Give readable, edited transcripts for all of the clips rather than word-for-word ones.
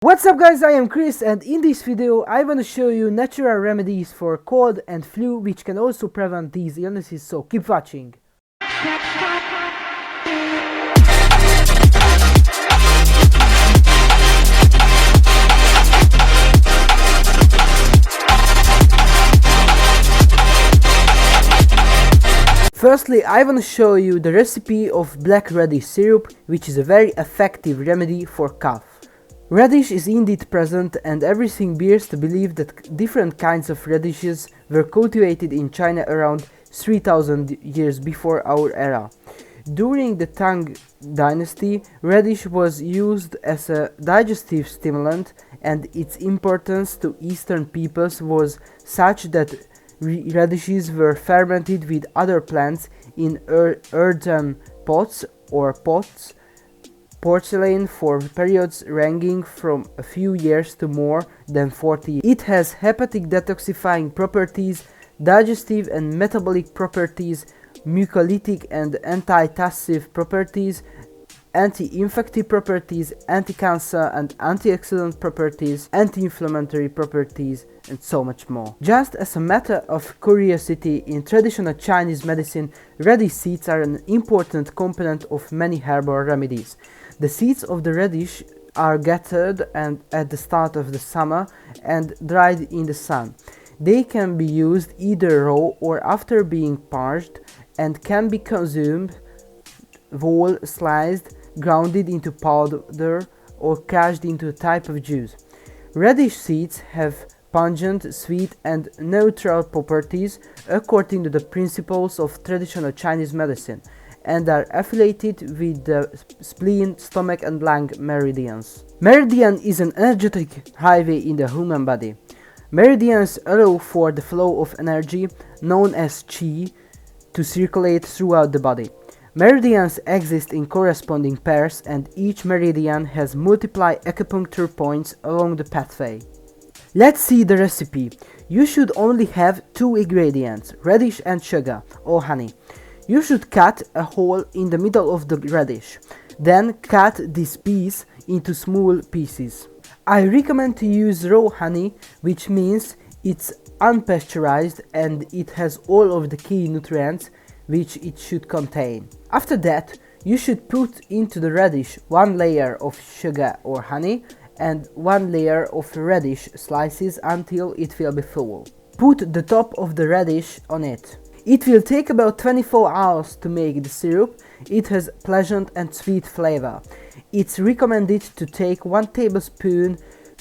What's up guys, I am Chris and in this video I want to show you natural remedies for cold and flu which can also prevent these illnesses, so keep watching. Firstly, I want to show you the recipe of black radish syrup, which is a very effective remedy for cough. Radish is indeed present, and everything bears to believe that different kinds of radishes were cultivated in China around 3000 years before our era. During the Tang dynasty, radish was used as a digestive stimulant, and its importance to Eastern peoples was such that radishes were fermented with other plants in earthen pots or pots, porcelain, for periods ranging from a few years to more than 40 years. It has hepatic detoxifying properties, digestive and metabolic properties, mucolytic and anti-tussive properties, anti-infective properties, anti-cancer and antioxidant properties, anti-inflammatory properties, and so much more. Just as a matter of curiosity, in traditional Chinese medicine, radish seeds are an important component of many herbal remedies. The seeds of the radish are gathered at the start of the summer and dried in the sun. They can be used either raw or after being parched, and can be consumed whole, sliced, grounded into powder, or crushed into a type of juice. Radish seeds have pungent, sweet and neutral properties according to the principles of traditional Chinese medicine, and are affiliated with the spleen, stomach and lung meridians. Meridian is an energetic highway in the human body. Meridians allow for the flow of energy, known as qi, to circulate throughout the body. Meridians exist in corresponding pairs, and each meridian has multiple acupuncture points along the pathway. Let's see the recipe. You should only have two ingredients, radish and sugar or honey. You should cut a hole in the middle of the radish. Then cut this piece into small pieces. I recommend to use raw honey, which means it's unpasteurized and it has all of the key nutrients which it should contain. After that, you should put into the radish one layer of sugar or honey and one layer of radish slices until it will be full. Put the top of the radish on it. It will take about 24 hours to make the syrup. It has pleasant and sweet flavor. It's recommended to take 1 tablespoon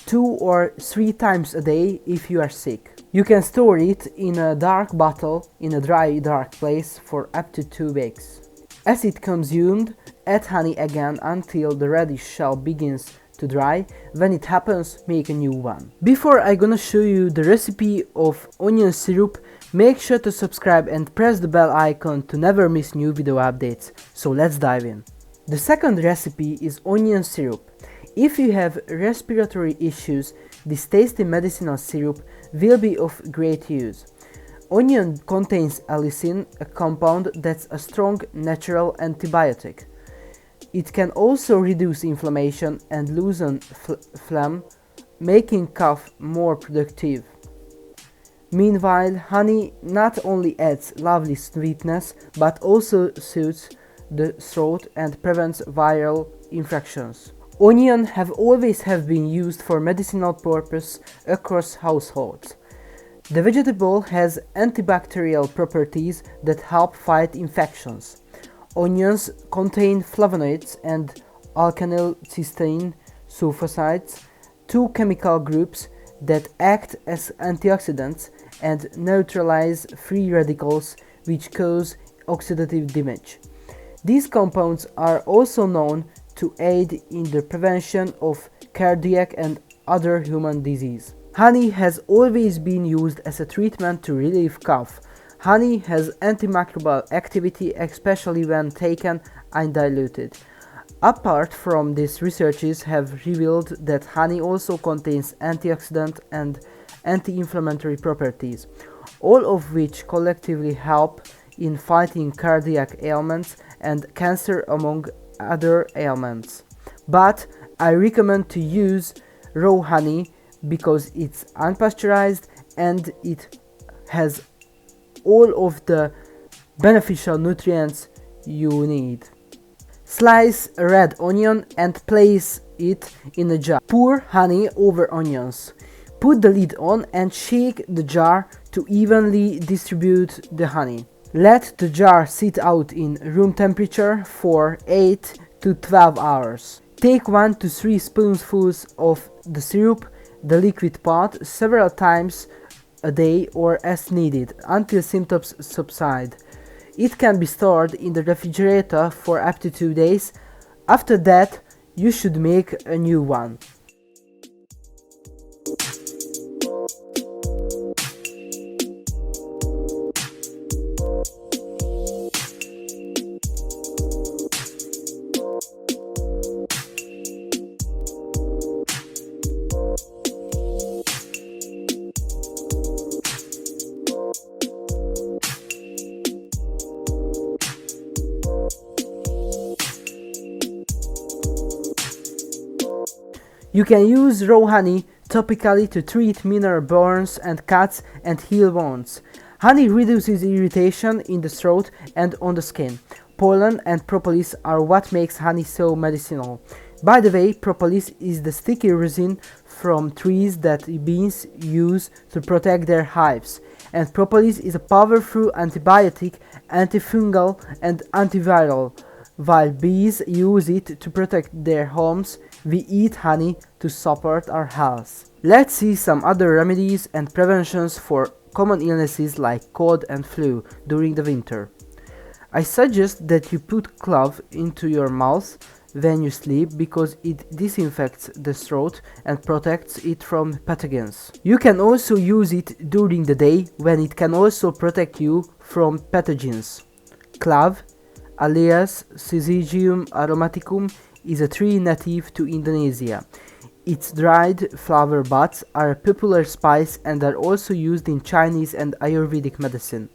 2 or 3 times a day if you are sick. You can store it in a dark bottle in a dry, dark place for up to 2 weeks. As it consumed, add honey again until the radish shell begins to dry. When it happens, make a new one. Before I'm gonna show you the recipe of onion syrup, make sure to subscribe and press the bell icon to never miss new video updates. So let's dive in. The second recipe is onion syrup. If you have respiratory issues, this tasty medicinal syrup will be of great use. Onion contains allicin, a compound that's a strong natural antibiotic. It can also reduce inflammation and loosen phlegm, making cough more productive. Meanwhile, honey not only adds lovely sweetness but also soothes the throat and prevents viral infections. Onions have always been used for medicinal purpose across households. The vegetable has antibacterial properties that help fight infections. Onions contain flavonoids and alkylcysteine sulfosides, two chemical groups that act as antioxidants and neutralize free radicals which cause oxidative damage. These compounds are also known to aid in the prevention of cardiac and other human disease. Honey has always been used as a treatment to relieve cough. Honey has antimicrobial activity, especially when taken undiluted. Apart from this, researchers have revealed that honey also contains antioxidant and anti-inflammatory properties, all of which collectively help in fighting cardiac ailments and cancer among other ailments. But I recommend to use raw honey because it's unpasteurized and it has all of the beneficial nutrients you need. Slice a red onion and place it in a jar. Pour honey over onions. Put the lid on and shake the jar to evenly distribute the honey. Let the jar sit out in room temperature for 8 to 12 hours. Take 1 to 3 spoonfuls of the syrup, the liquid part, several times a day or as needed until symptoms subside. It can be stored in the refrigerator for up to 2 days. After that, you should make a new one. You can use raw honey topically to treat minor burns and cuts and heal wounds. Honey reduces irritation in the throat and on the skin. Pollen and propolis are what makes honey so medicinal. By the way, propolis is the sticky resin from trees that bees use to protect their hives. And propolis is a powerful antibiotic, antifungal and antiviral. While bees use it to protect their homes, we eat honey to support our health. Let's see some other remedies and preventions for common illnesses like cold and flu during the winter. I suggest that you put clove into your mouth when you sleep because it disinfects the throat and protects it from pathogens. You can also use it during the day when it can also protect you from pathogens. Clove, alias Syzygium aromaticum, is a tree native to Indonesia. Its dried flower buds are a popular spice and are also used in Chinese and Ayurvedic medicine.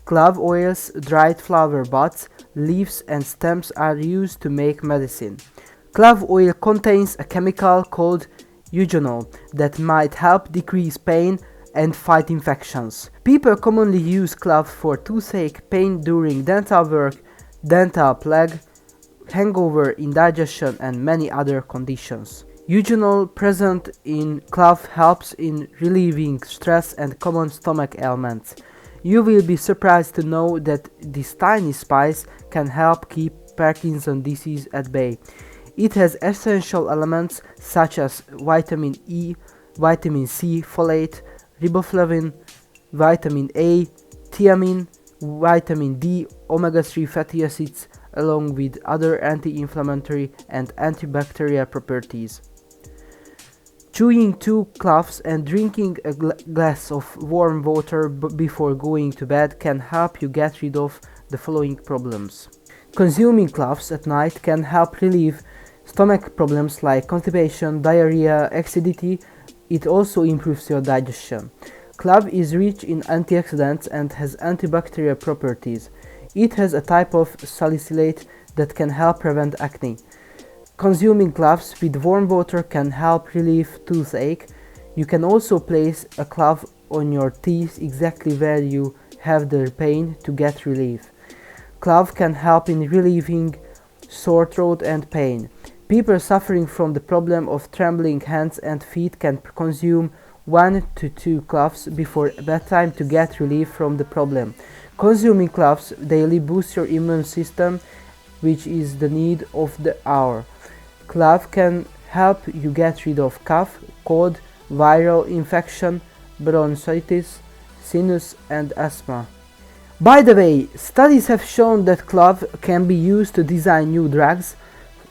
Clove oils, dried flower buds, leaves and stems are used to make medicine. Clove oil contains a chemical called eugenol that might help decrease pain and fight infections. People commonly use clove for toothache, pain during dental work, dental plague, hangover, indigestion and many other conditions. Eugenol present in clove helps in relieving stress and common stomach ailments. You will be surprised to know that this tiny spice can help keep Parkinson's disease at bay. It has essential elements such as vitamin E, vitamin C, folate, riboflavin, vitamin A, thiamine, vitamin D, omega-3 fatty acids, along with other anti-inflammatory and antibacterial properties. Chewing 2 cloves and drinking a glass of warm water before going to bed can help you get rid of the following problems. Consuming cloves at night can help relieve stomach problems like constipation, diarrhea, acidity. It also improves your digestion. Clove is rich in antioxidants and has antibacterial properties. It has a type of salicylate that can help prevent acne. Consuming cloves with warm water can help relieve toothache. You can also place a clove on your teeth exactly where you have the pain to get relief. Clove can help in relieving sore throat and pain. People suffering from the problem of trembling hands and feet can consume 1 to 2 cloves before bedtime to get relief from the problem. Consuming cloves daily boosts your immune system, which is the need of the hour. Clove can help you get rid of cough, cold, viral infection, bronchitis, sinus and asthma. By the way, studies have shown that clove can be used to design new drugs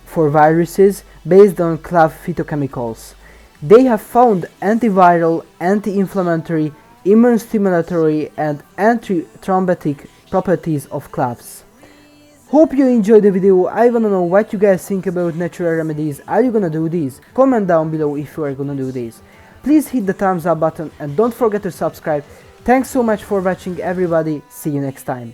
for viruses based on clove phytochemicals. They have found antiviral, anti-inflammatory, immune stimulatory and anti-thrombotic properties of cloves. Hope you enjoyed the video. I wanna know what you guys think about natural remedies. Are you gonna do these? Comment down below if you are gonna do these. Please hit the thumbs up button and don't forget to subscribe. Thanks so much for watching everybody. See you next time.